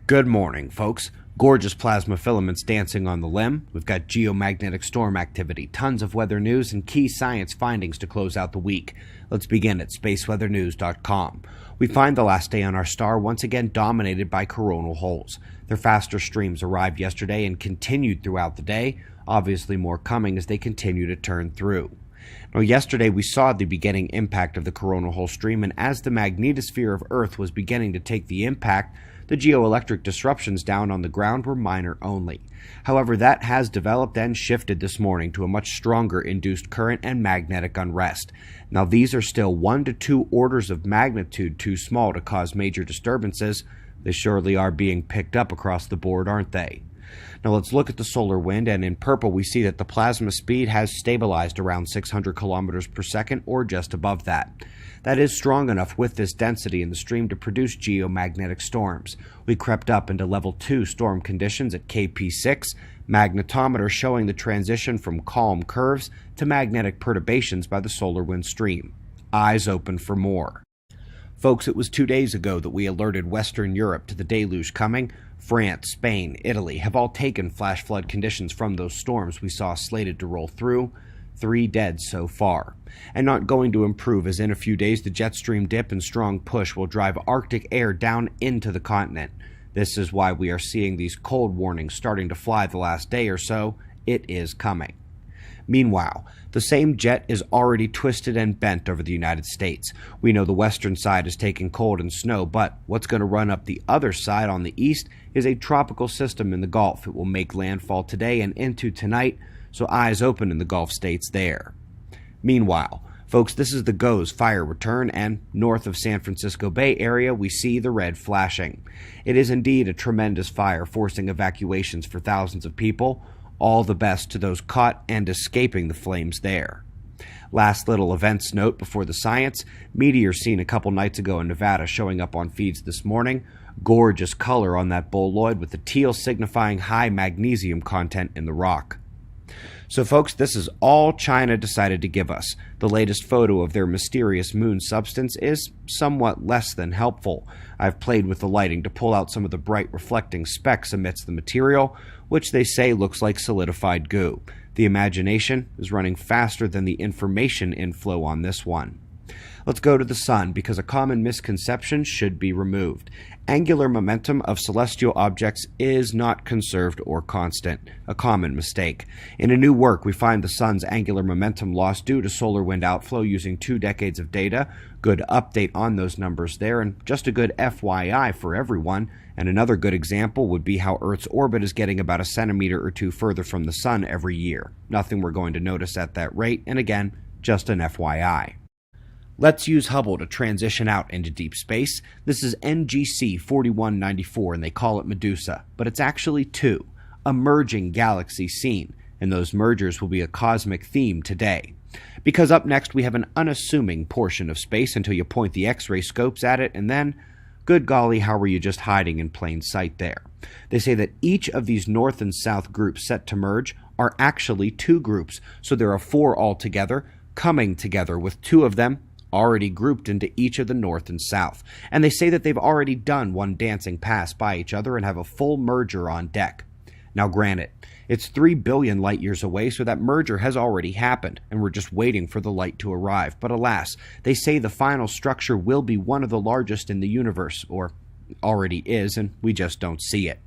Good morning, folks. Gorgeous plasma filaments dancing on the limb. We've got geomagnetic storm activity, tons of weather news, and key science findings to close out the week. Let's begin at spaceweathernews.com. We find the last day on our star once again dominated by coronal holes. Their faster streams arrived yesterday and continued throughout the day, obviously more coming as they continue to turn through. Now, yesterday we saw the beginning impact of the coronal hole stream, and as the magnetosphere of Earth was beginning to take the impact, the geoelectric disruptions down on the ground were minor only. However, that has developed and shifted this morning to a much stronger induced current and magnetic unrest. Now, these are still 1 to 2 orders of magnitude too small to cause major disturbances. They surely are being picked up across the board, aren't they? Now let's look at the solar wind, and in purple we see that the plasma speed has stabilized around 600 kilometers per second or just above that. That is strong enough with this density in the stream to produce geomagnetic storms. We crept up into level 2 storm conditions at KP6, magnetometer showing the transition from calm curves to magnetic perturbations by the solar wind stream. Eyes open for more. Folks, it was 2 days ago that we alerted Western Europe to the deluge coming. France, Spain, Italy have all taken flash flood conditions from those storms we saw slated to roll through. 3 dead so far. And not going to improve, as in a few days the jet stream dip and strong push will drive Arctic air down into the continent. This is why we are seeing these cold warnings starting to fly the last day or so. It is coming. Meanwhile, the same jet is already twisted and bent over the United States. We know the western side is taking cold and snow, but what's going to run up the other side on the east is a tropical system in the Gulf. It will make landfall today and into tonight, so eyes open in the Gulf states there. Meanwhile, folks, this is the GOES fire return, and north of San Francisco Bay Area we see the red flashing. It is indeed a tremendous fire, forcing evacuations for thousands of people. All the best to those caught and escaping the flames there. Last little events note before the science: meteors seen a couple nights ago in Nevada showing up on feeds this morning. Gorgeous color on that boloid, with the teal signifying high magnesium content in the rock. So folks, this is all China decided to give us. The latest photo of their mysterious moon substance is somewhat less than helpful. I've played with the lighting to pull out some of the bright reflecting specks amidst the material, which they say looks like solidified goo. The imagination is running faster than the information inflow on this one. Let's go to the sun, because a common misconception should be removed. Angular momentum of celestial objects is not conserved or constant, a common mistake. In a new work, we find the sun's angular momentum loss due to solar wind outflow using 2 decades of data. Good update on those numbers there, and just a good FYI for everyone. And another good example would be how Earth's orbit is getting about a centimeter or 2 further from the sun every year. Nothing we're going to notice at that rate, and again, just an FYI. Let's use Hubble to transition out into deep space. This is NGC 4194, and they call it Medusa, but it's actually 2, a merging galaxy seen, and those mergers will be a cosmic theme today. Because up next we have an unassuming portion of space until you point the X-ray scopes at it, and then, good golly, how were you just hiding in plain sight there? They say that each of these north and south groups set to merge are actually 2 groups, so there are 4 altogether, coming together with 2 of them already grouped into each of the north and south. And they say that they've already done one dancing pass by each other and have a full merger on deck. Now granted, it's 3 billion light years away, so that merger has already happened, and we're just waiting for the light to arrive. But alas, they say the final structure will be one of the largest in the universe, or already is, and we just don't see it.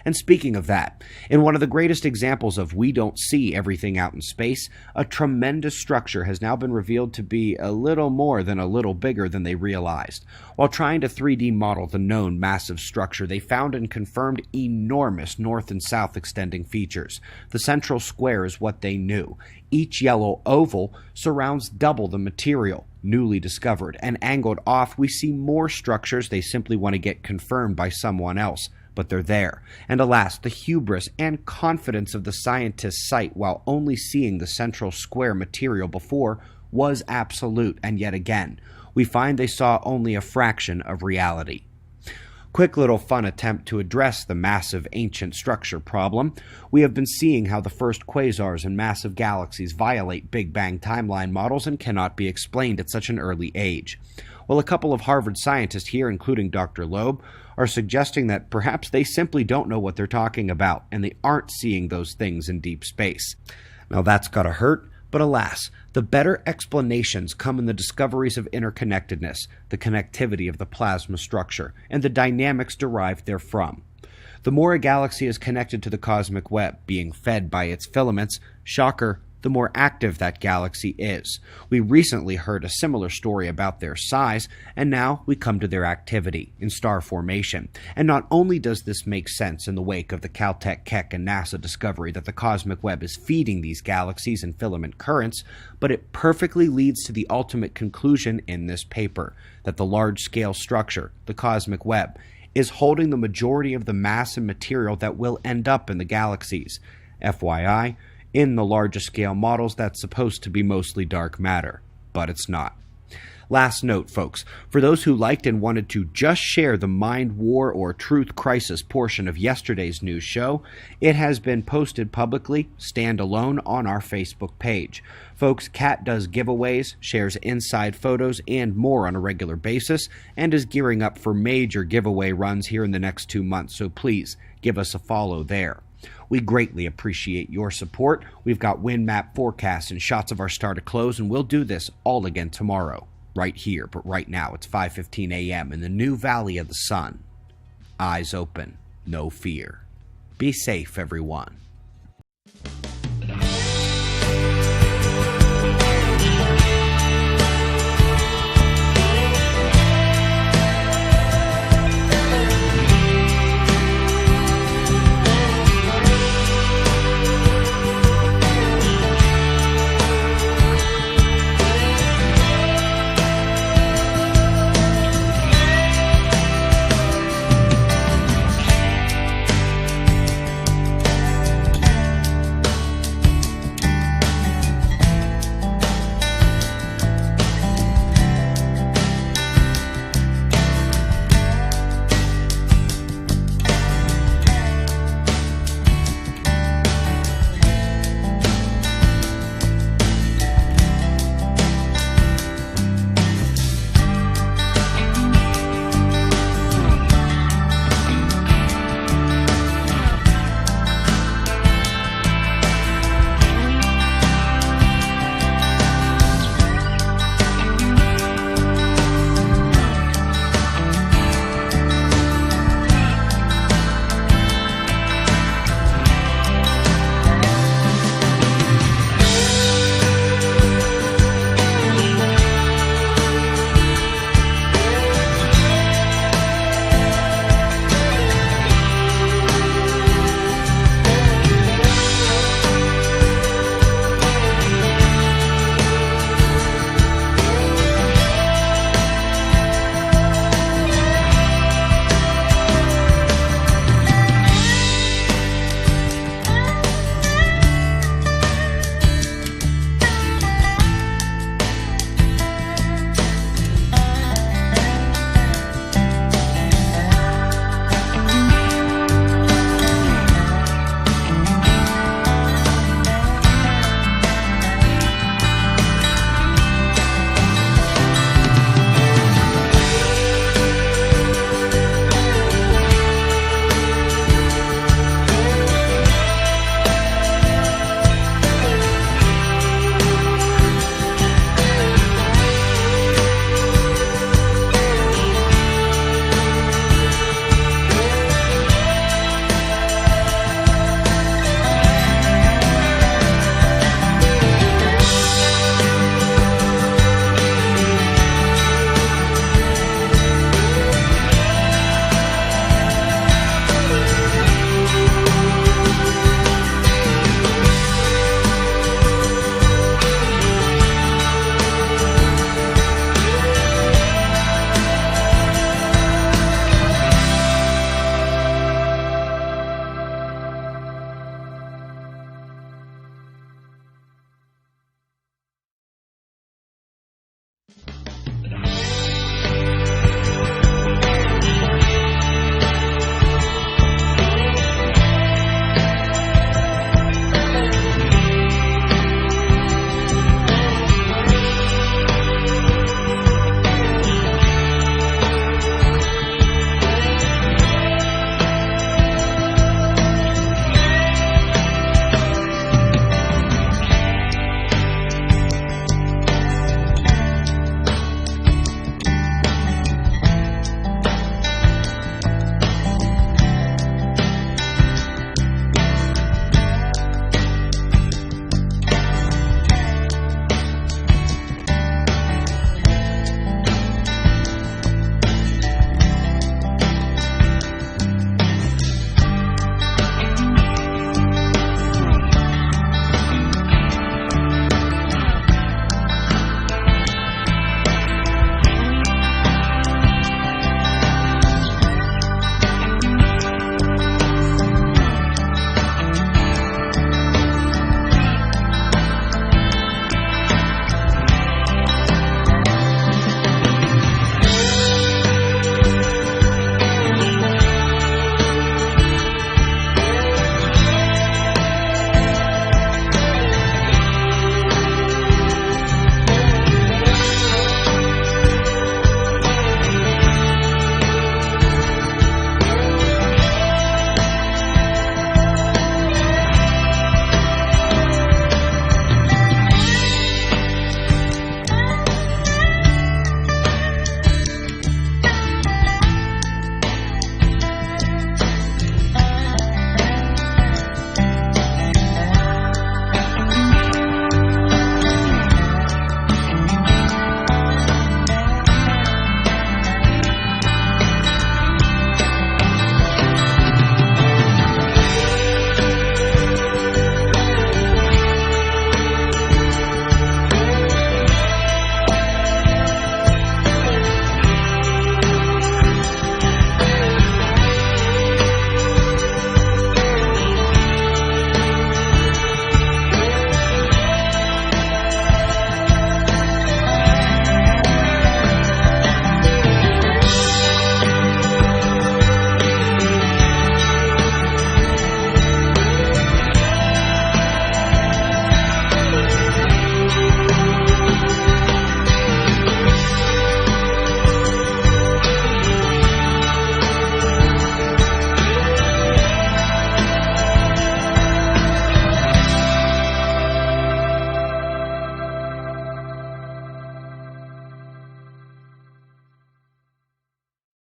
And speaking of that, in one of the greatest examples of we don't see everything out in space, a tremendous structure has now been revealed to be a little more than a little bigger than they realized. While trying to 3D model the known massive structure, they found and confirmed enormous north and south extending features. The central square is what they knew. Each yellow oval surrounds double the material, newly discovered, and angled off we see more structures they simply want to get confirmed by someone else. But they're there, and alas, the hubris and confidence of the scientists' sight while only seeing the central square material before was absolute, and yet again, we find they saw only a fraction of reality. Quick little fun attempt to address the massive ancient structure problem. We have been seeing how the first quasars and massive galaxies violate Big Bang timeline models and cannot be explained at such an early age. Well, a couple of Harvard scientists here, including Dr. Loeb, are suggesting that perhaps they simply don't know what they're talking about, and they aren't seeing those things in deep space. Now that's gotta hurt, but alas, the better explanations come in the discoveries of interconnectedness, the connectivity of the plasma structure, and the dynamics derived therefrom. The more a galaxy is connected to the cosmic web, being fed by its filaments, shocker, the more active that galaxy is. We recently heard a similar story about their size, and now we come to their activity in star formation. And not only does this make sense in the wake of the Caltech, Keck, and NASA discovery that the cosmic web is feeding these galaxies in filament currents, but it perfectly leads to the ultimate conclusion in this paper, that the large-scale structure, the cosmic web, is holding the majority of the mass and material that will end up in the galaxies. FYI, in the largest scale models, that's supposed to be mostly dark matter, but it's not. Last note, folks, for those who liked and wanted to just share the mind war or truth crisis portion of yesterday's news show, it has been posted publicly, standalone, on our Facebook page. Folks, Kat does giveaways, shares inside photos, and more on a regular basis, and is gearing up for major giveaway runs here in the next 2 months, so please give us a follow there. We greatly appreciate your support. We've got wind map forecasts and shots of our star to close, and we'll do this all again tomorrow, right here. But right now, it's 5:15 a.m. in the new Valley of the Sun. Eyes open, no fear. Be safe, everyone.